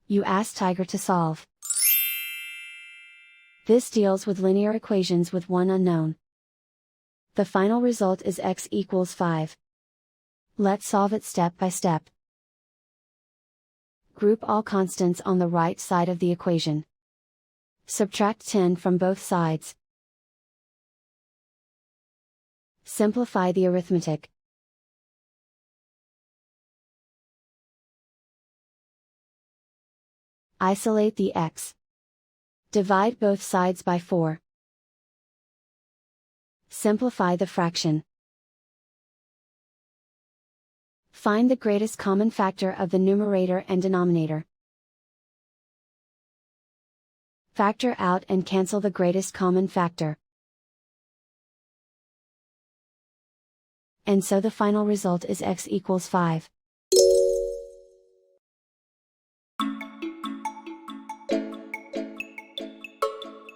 You ask Tiger to solve. This deals with linear equations with one unknown. The final result is x equals 5. Let's solve it step by step. Group all constants on the right side of the equation. Subtract 10 from both sides. Simplify the arithmetic. Isolate the x. Divide both sides by 4. Simplify the fraction. Find the greatest common factor of the numerator and denominator. Factor out and cancel the greatest common factor. And so the final result is x equals 5.